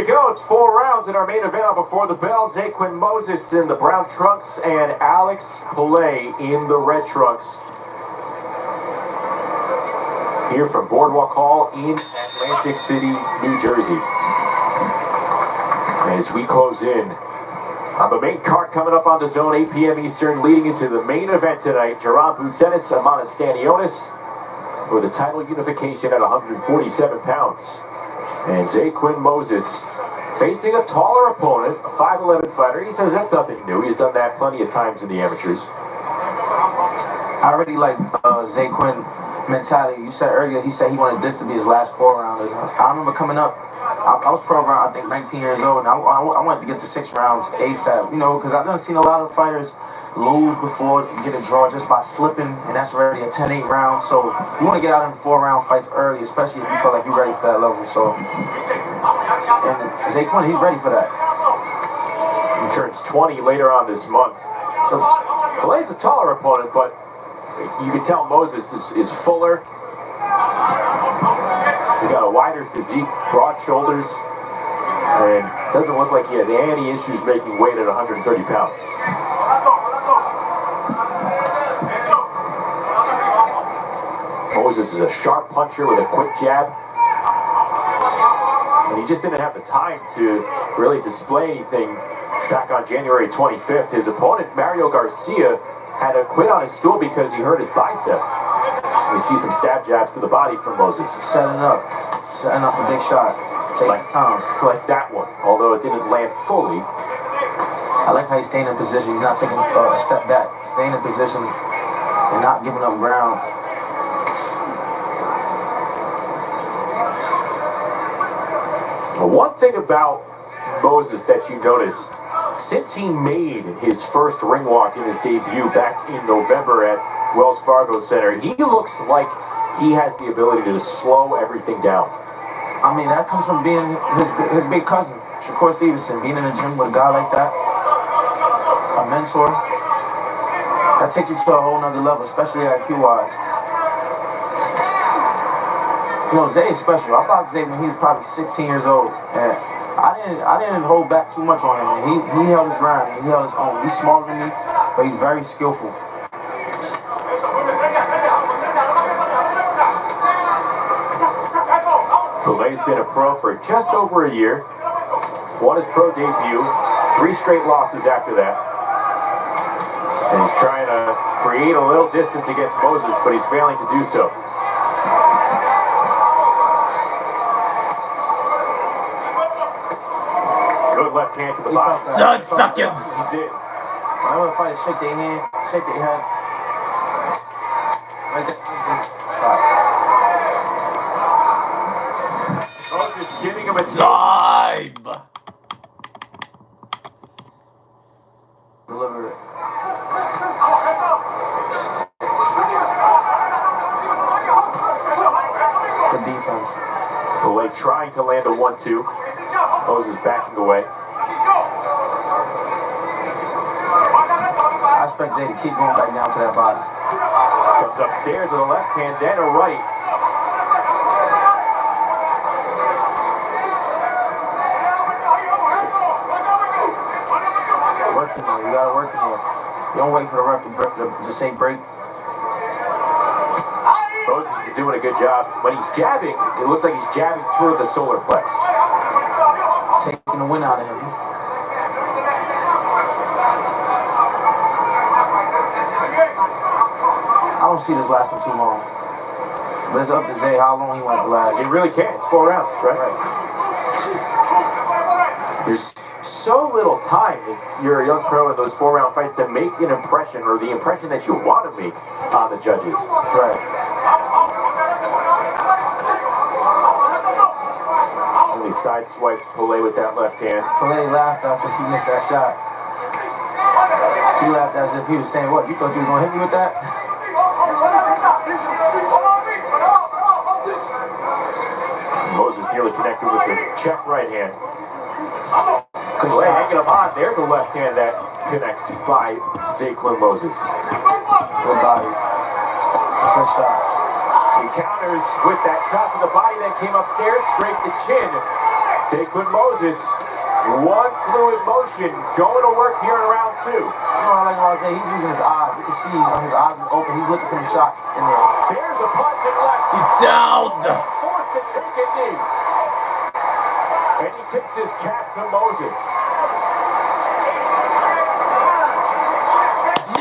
we go. It's 4 rounds in our main event before the bell. Zaquin Moses in the brown trunks and Alex Pillay in the red trunks. Here from Boardwalk Hall in Atlantic City, New Jersey. As we close in on the main card coming up on the zone, 8 p.m. Eastern, leading into the main event tonight, Jaron Boudzenis, Amanda Stanionis for the title unification at 147 pounds. And Zaquin Moses facing a taller opponent, a 5'11 fighter. He says that's nothing new. He's done that plenty of times in the amateurs. I really like Zaquin mentality. You said earlier, he said he wanted this to be his last 4 rounders. I remember coming up, I was pro around, I think 19 years old, and I wanted to get to 6 rounds ASAP, you know, because I've done seen a lot of fighters lose before, get a draw just by slipping, and that's already a 10-8 round. So you want to get out in 4-round fights early, especially if you feel like you're ready for that level. So, and Zaquin, he's ready for that. He turns 20 later on this month. Pillay's a taller opponent, but you can tell Moses is fuller. He's got a wider physique, broad shoulders, and doesn't look like he has any issues making weight at 130 pounds. Moses is a sharp puncher with a quick jab, and he just didn't have the time to really display anything back on January 25th. His opponent, Mario Garcia, had to quit on his stool because he hurt his bicep. We see some stab jabs to the body from Moses. Setting up a big shot. Take his time. Like that one, although it didn't land fully. I like how he's staying in position. He's not taking a step back. Staying in position and not giving up ground. One thing about Moses that you notice, since he made his first ring walk in his debut back in November at Wells Fargo Center, he looks like he has the ability to slow everything down. I mean, that comes from being his big cousin, Shakur Stevenson, being in the gym with a guy like that, a mentor. That takes you to a whole nother level, especially IQ-wise. You know, Zay is special. I boxed Zay when he was probably 16 years old, and I didn't hold back too much on him. And he held his ground, and he held his own. He's smaller than me, but he's very skillful. Pillay's been a pro for just over a year. Won his pro debut, 3 straight losses after that. And he's trying to create a little distance against Moses, but he's failing to do so. Good left hand to the body. 10 seconds. He did. Whenever the fighters shake their hand, shake their head. Right there. Moses giving him a Time. Deliver it. Good defense. Pillay trying to land a 1-2. Moses backing away. I expect Zay to keep going back down to that body. Comes upstairs with a left hand, then a right. Work in there. You gotta work in there. You don't wait for the ref to say break. Moses is doing a good job. When he's jabbing, it looks like he's jabbing toward the solar plex. Taking the wind out of him. I don't see this lasting too long. But it's up to Zay how long he wants to last. He really can. It's 4 rounds, right? There's so little time if you're a young pro in those 4-round fights to make an impression, or the impression that you want to make on the judges. Right. Only sideswiped Pillay with that left hand. Pillay laughed after he missed that shot. He laughed as if he was saying, what, you thought you was going to hit me with that? Moses nearly connected with the check right hand. Pillay hanging him on. There's a left hand that connects by Zaquin Moses. Good body. Good shot. He He counters with that shot to the body, then came upstairs, scraped the chin. Zaquin Moses, one fluid motion, going to work here in round 2. You know what I like about Zay? He's using his eyes. You can see his eyes is open. He's looking for the shots in there. There's a punch and left. He's down. Forced to take a knee. And he tips his cap to Moses.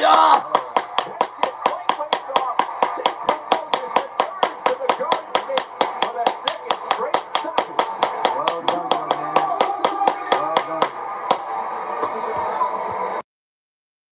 Yes.